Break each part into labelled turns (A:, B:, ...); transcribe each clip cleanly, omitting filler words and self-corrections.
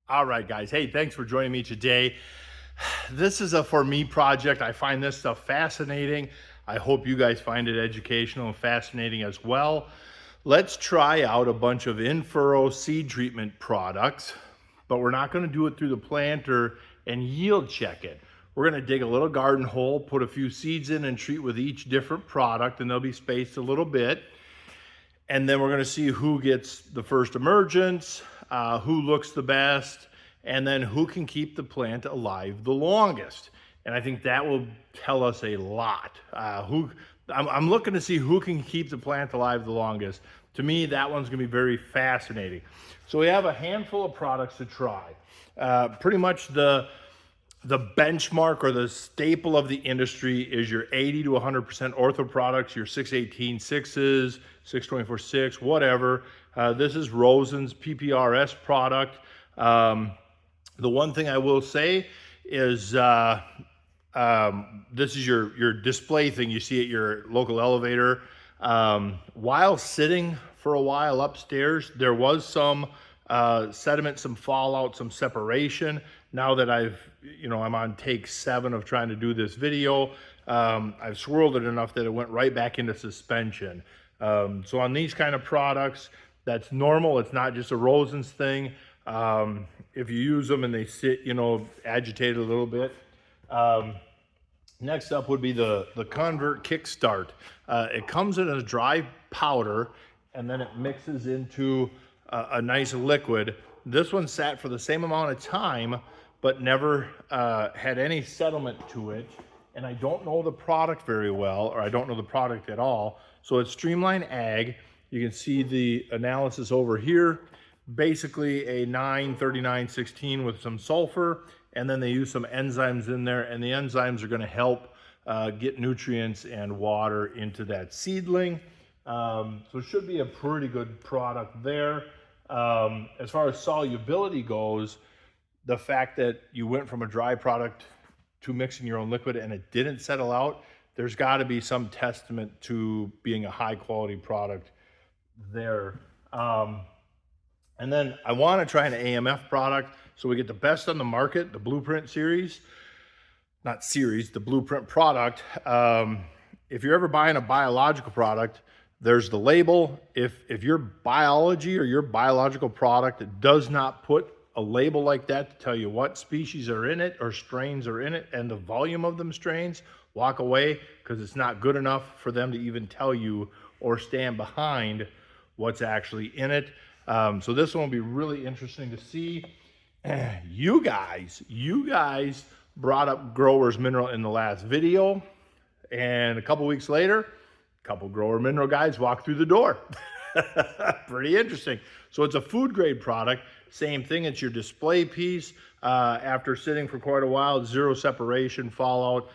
A: All right, guys. Hey, thanks for joining me today. This is a for me project. I find this stuff fascinating. I hope you guys find it educational and fascinating as well. Let's try out a bunch of in-furrow seed treatment products, but we're not going to do it through the planter and yield check it. We're going to dig a little garden hole, put a few seeds in, and treat with each different product, and they'll be spaced a little bit. And then we're going to see who gets the first emergence, who looks the best, and then who can keep the plant alive the longest. And I think that will tell us a lot. I'm looking to see who can keep the plant alive the longest. To me, that one's going to be very fascinating. So we have a handful of products to try. Pretty much the benchmark or the staple of the industry is your 80 to 100% ortho products, your 618 6s, 624 6, whatever. This is Rosen's PPRS product. The one thing I will say is this is your display thing you see at your local elevator. While sitting for a while upstairs, there was some sediment, some fallout, some separation. Now that I'm on take 7 of trying to do this video, I've swirled it enough that it went right back into suspension. So on these kind of products, that's normal. It's not just a Rosen's thing. If you use them and they sit, agitated a little bit. Next up would be the Convert Kickstart. It comes in a dry powder and then it mixes into a nice liquid. This one sat for the same amount of time, but never had any settlement to it. And I don't know the product very well, or I don't know the product at all. So it's Streamline Ag. You can see the analysis over here. Basically a 93916 with some sulfur, and then they use some enzymes in there, and the enzymes are going to help get nutrients and water into that seedling. So it should be a pretty good product there. As far as solubility goes, the fact that you went from a dry product to mixing your own liquid and it didn't settle out, there's got to be some testament to being a high quality product there. And then I want to try an AMF product so we get the best on the market, the Blueprint series. Not series, the Blueprint product. If you're ever buying a biological product, there's the label. If your biology or your biological product does not put a label like that to tell you what species are in it or strains are in it and the volume of them strains, walk away, because it's not good enough for them to even tell you or stand behind what's actually in it. So this one will be really interesting to see. You guys brought up Growers Mineral in the last video, and a couple weeks later, a couple Grower Mineral guys walked through the door. Pretty interesting. So it's a food grade product. Same thing, it's your display piece. After sitting for quite a while, zero separation, fallout,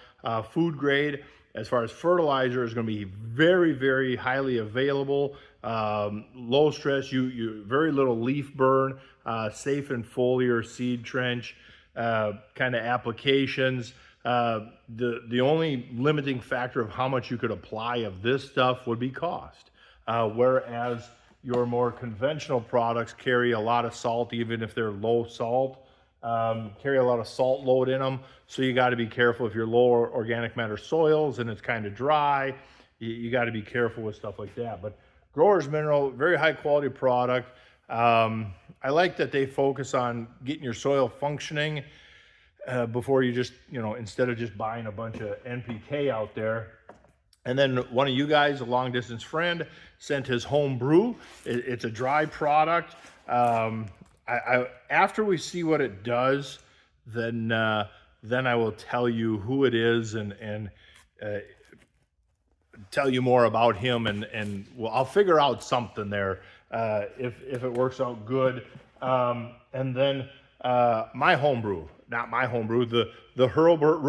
A: food grade. As far as fertilizer, is going to be very, very highly available, low stress, you very little leaf burn, safe in foliar seed trench kind of applications. The only limiting factor of how much you could apply of this stuff would be cost. Whereas your more conventional products carry a lot of salt, even if they're low salt. Carry a lot of salt load in them, so you got to be careful if you're low organic matter soils and it's kind of dry. You got to be careful with stuff like that. But Growers Mineral, very high quality product. I like that they focus on getting your soil functioning before you just, instead of just buying a bunch of NPK out there. And then one of you guys, a long distance friend, sent his home brew. It's a dry product. After we see what it does, then I will tell you who it is and tell you more about him, and well, I'll figure out something there if it works out good. And then my homebrew, not my homebrew, the Hurlburt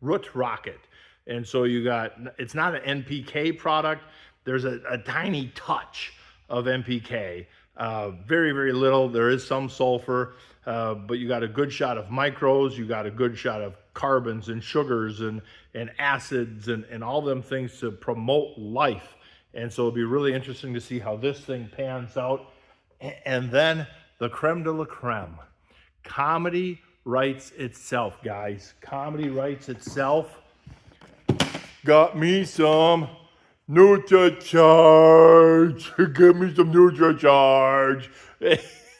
A: Root Rocket. And so it's not an NPK product. There's a tiny touch of NPK. Very, very little. There is some sulfur, but you got a good shot of micros. You got a good shot of carbons and sugars and acids and all them things to promote life. And so it'll be really interesting to see how this thing pans out. And then the creme de la creme. Comedy writes itself, guys. Comedy writes itself. Got me some Nutri Charge. Give me some Nutri Charge.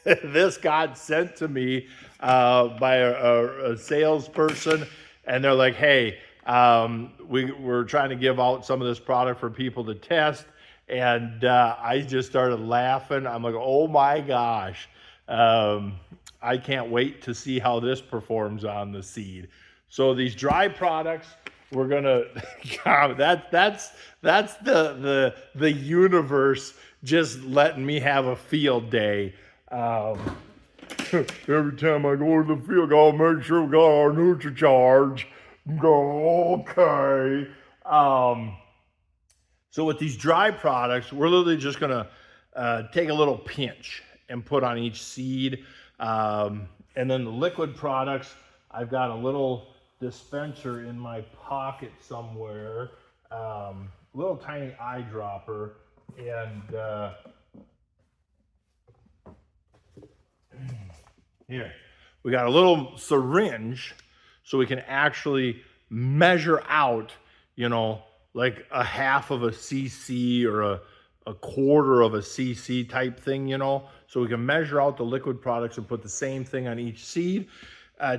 A: This got sent to me by a salesperson, and they're like, "Hey, we're trying to give out some of this product for people to test." And I just started laughing. I'm like, "Oh my gosh, I can't wait to see how this performs on the seed." So these dry products, we're gonna that's the universe just letting me have a field day. Every time I go to the field, I'll make sure we got our Nutri Charge. Go okay. So with these dry products, we're literally just gonna take a little pinch and put on each seed, and then the liquid products, I've got a little dispenser in my pocket somewhere, little tiny eyedropper, and here we got a little syringe so we can actually measure out, you know, like a half of a cc or a quarter of a cc type thing, you know, so we can measure out the liquid products and put the same thing on each seed.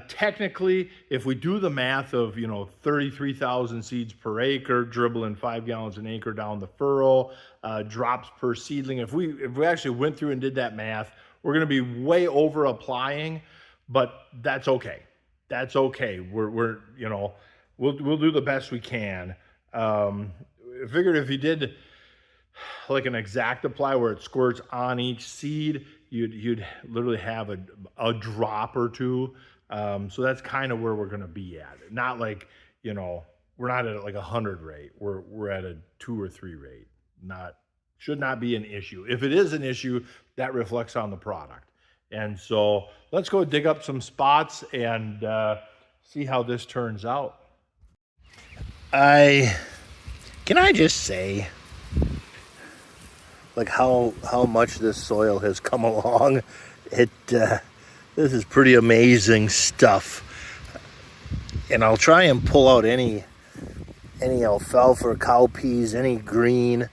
A: Technically, if we do the math of, you know, 33,000 seeds per acre, dribbling 5 gallons an acre down the furrow, drops per seedling, if we actually went through and did that math, we're going to be way over applying, but that's okay. That's okay. We're you know, we'll do the best we can. I figured if you did like an exact apply where it squirts on each seed, you'd literally have a drop or two. So that's kind of where we're going to be at. Not like, you know, we're not at like 100 rate. We're at a 2 or 3 rate. Should not be an issue. If it is an issue, that reflects on the product. And so let's go dig up some spots and see how this turns out.
B: Can I just say, like, how much this soil has come along? This is pretty amazing stuff. And I'll try and pull out any alfalfa or cowpeas, any green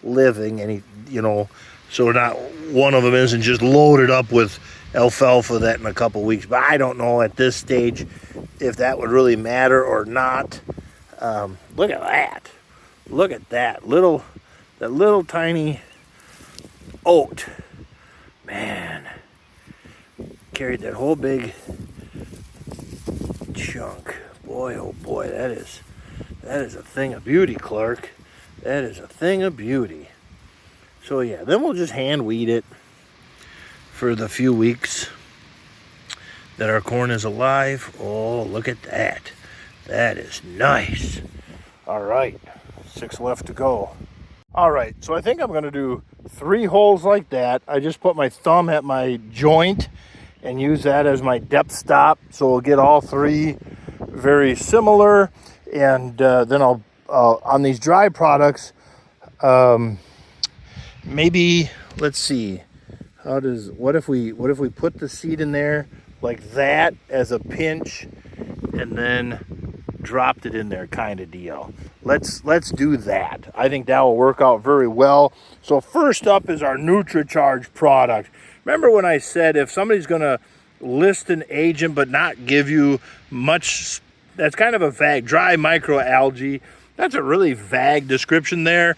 B: living, any, you know, so not one of them isn't just loaded up with alfalfa that in a couple weeks. But I don't know at this stage if that would really matter or not. Look at that. Look at that little tiny oat. Man, carried that whole big chunk. Boy, oh boy, that is a thing of beauty, Clark. That is a thing of beauty. So yeah, then we'll just hand weed it for the few weeks that our corn is alive. Oh, look at that. That is nice. All right, 6 left to go. All right, so I think I'm gonna do 3 holes like that. I just put my thumb at my joint and use that as my depth stop. So we'll get all 3 very similar. And then I'll, on these dry products, maybe, let's see, what if we put the seed in there like that as a pinch and then dropped it in there kind of deal. Let's do that. I think that will work out very well. So first up is our Nutri Charge product. Remember when I said if somebody's going to list an agent but not give you much, that's kind of a vague, dry microalgae. That's a really vague description there.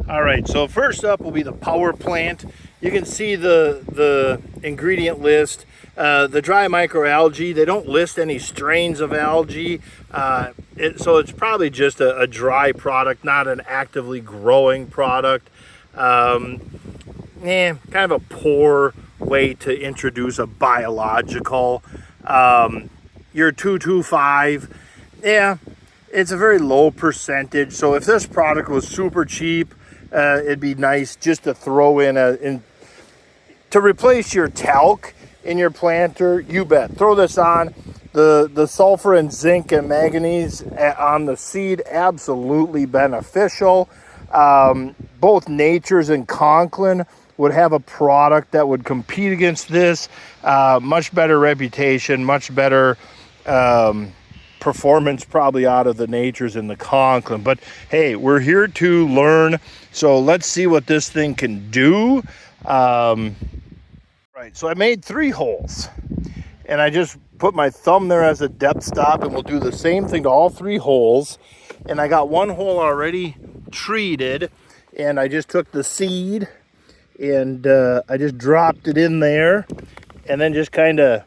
B: All right, so first up will be the power plant. You can see the ingredient list. The dry microalgae, they don't list any strains of algae. So it's probably just a dry product, not an actively growing product. Kind of a poor way to introduce a biological. Your 225, yeah, it's a very low percentage. So if this product was super cheap, it'd be nice just to throw in to replace your talc in your planter. You bet. Throw this on.
A: The sulfur and zinc and manganese on the seed, absolutely beneficial. Both Nature's and Conklin would have a product that would compete against this. Much better reputation, much better performance probably out of the Nature's and the Conklin. But hey, we're here to learn, so let's see what this thing can do. Right, so I made 3 holes, and I just put my thumb there as a depth stop, and we'll do the same thing to all 3 holes. And I got 1 hole already treated, and I just took the seed and I just dropped it in there, and then just kind of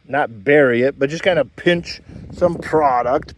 A: not bury it, but just kind of pinch some product,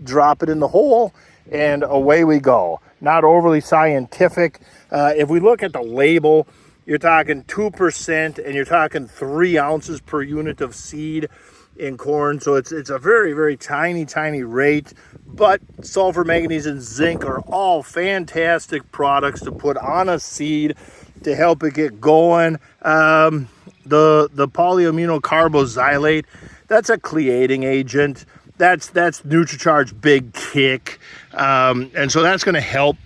A: drop it in the hole, and away we go. Not overly scientific. If we look at the label, you're talking 2%, and you're talking 3 ounces per unit of seed in corn. So it's a very, very tiny rate. But sulfur, manganese, and zinc are all fantastic products to put on a seed to help it get going. The polyamino carboxylate, that's a cleating agent. That's Nutri Charge Big Kick. And so that's going to help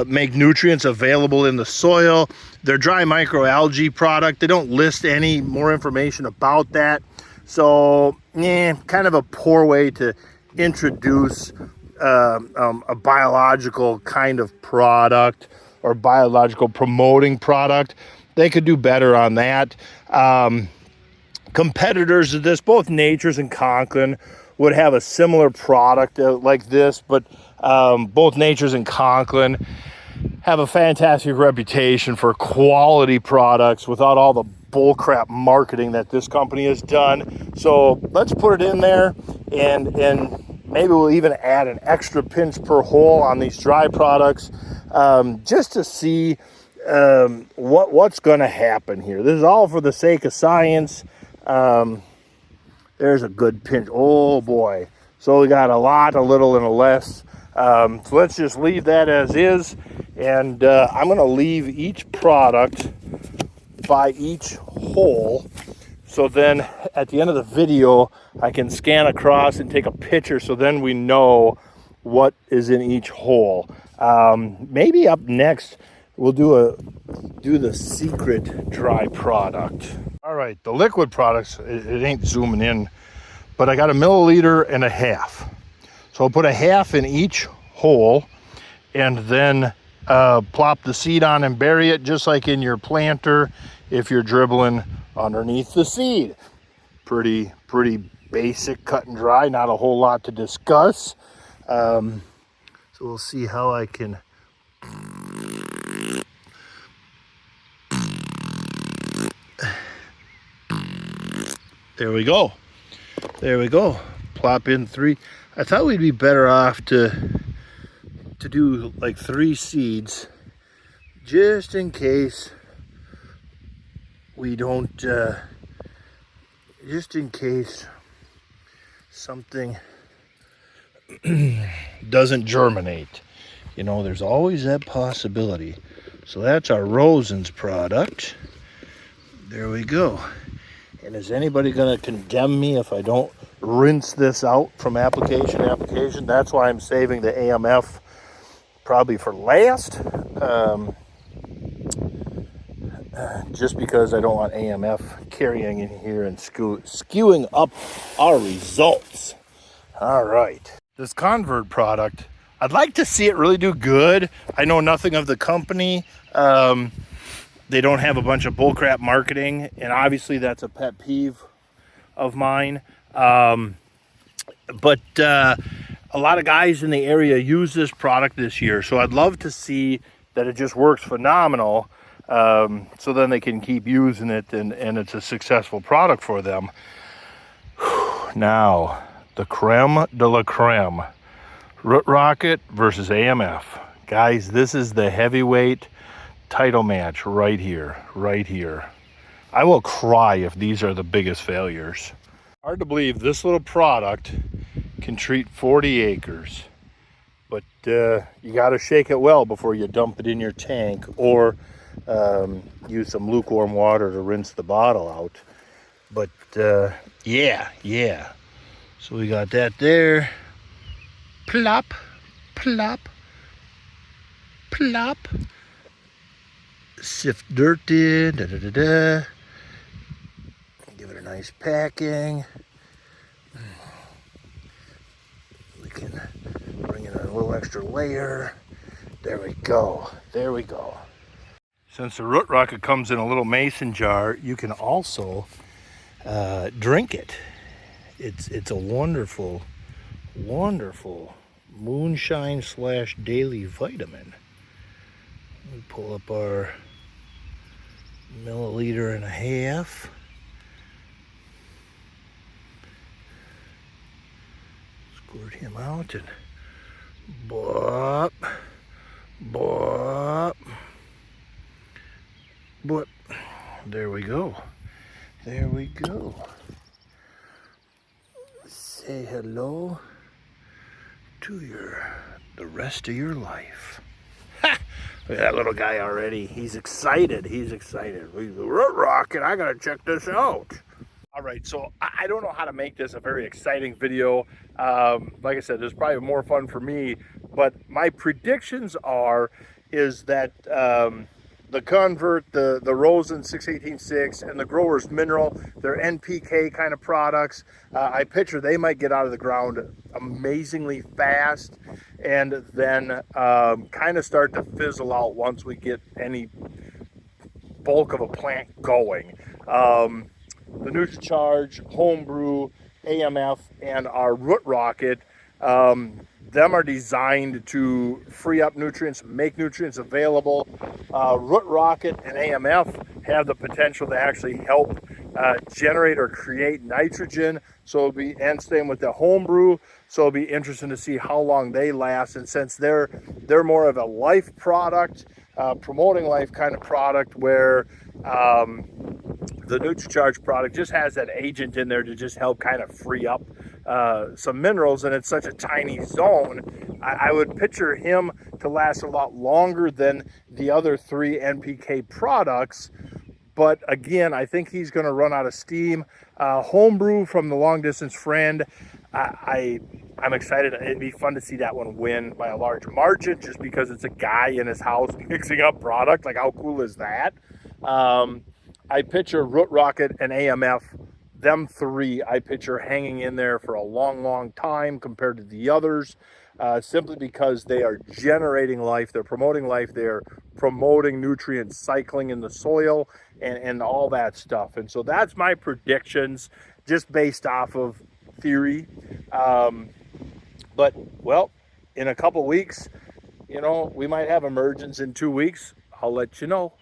A: make nutrients available in the soil. Their dry microalgae product, they don't list any more information about that. So, kind of a poor way to introduce a biological kind of product or biological promoting product. They could do better on that. Competitors of this, both Nature's and Conklin, would have a similar product like this, but both Nature's and Conklin have a fantastic reputation for quality products without all the bullcrap marketing that this company has done. So let's put it in there, and maybe we'll even add an extra pinch per hole on these dry products, just to see what's going to happen here. This is all for the sake of science. There's a good pinch. Oh boy. So we got a lot, a little, and a less. So let's just leave that as is. And I'm going to leave each product by each hole. So then at the end of the video, I can scan across and take a picture. So then we know what is in each hole. Maybe up next, we'll do the secret dry product. All right, the liquid products, it ain't zooming in, but I got 1.5 milliliters. So I'll put 1/2 in each hole, and then plop the seed on and bury it just like in your planter if you're dribbling underneath the seed. Pretty basic, cut and dry, not a whole lot to discuss. So we'll see how I can there we go. Plop in 3. I thought we'd be better off to do like 3 seeds, just in case we don't, just in case something doesn't germinate. You know, there's always that possibility. So that's our Rosen's product. There we go. And is anybody going to condemn me if I don't rinse this out from application to application? That's why I'm saving the AMF probably for last. Just because I don't want AMF carrying in here and skewing up our results. All right. This Convert product, I'd like to see it really do good. I know nothing of the company. They don't have a bunch of bullcrap marketing, and obviously that's a pet peeve of mine. But a lot of guys in the area use this product this year, so I'd love to see that it just works phenomenal, so then they can keep using it, and it's a successful product for them. Now, the creme de la creme. Root Rocket versus AMF. Guys, this is the heavyweight title match right here. I will cry if these are the biggest failures. Hard to believe this little product can treat 40 acres. But you got to shake it well before you dump it in your tank, or use some lukewarm water to rinse the bottle out. But yeah.
B: So we got that there. Plop, plop, plop. Sift dirt in, da da da da. Give it a nice packing. We can bring in a little extra layer. There we go. There we go. Since the root rocket comes in a little mason jar, you can also drink it. It's a wonderful, wonderful moonshine / daily vitamin. We pull up our 1.5 milliliters. Squirt him out and bop, bop, bop. There we go. There we go. Say hello to the rest of your life. Ha! Look at that little guy already. He's excited. He's excited. We're rocking. I gotta check this out.
A: All right, so I don't know how to make this a very exciting video. Like I said, there's probably more fun for me, but my predictions is that the Convert, the Rosen 618-6, and the Growers Mineral, they're NPK kind of products. I picture they might get out of the ground amazingly fast and then kind of start to fizzle out once we get any bulk of a plant going. The Nutri Charge, Homebrew, AMF, and our Root Rocket, them are designed to free up nutrients, make nutrients available. Root Rocket and AMF have the potential to actually help generate or create nitrogen. So it'll be, and same with the Homebrew. So it'll be interesting to see how long they last. And since they're more of a life product, promoting life kind of product, where the Nutri Charge product just has that agent in there to just help kind of free up some minerals, and it's such a tiny zone. I would picture him to last a lot longer than the other 3 NPK products. But again, I think he's going to run out of steam. Homebrew from the Long Distance Friend, I'm excited. It'd be fun to see that one win by a large margin, just because it's a guy in his house mixing up product. Like, how cool is that? I picture Root Rocket and AMF, them 3, I picture hanging in there for a long, long time compared to the others, simply because they are generating life, they're promoting life, they're promoting nutrient cycling in the soil and all that stuff. And so that's my predictions, just based off of theory. But, well, in a couple weeks, you know, we might have emergence in 2 weeks. I'll let you know.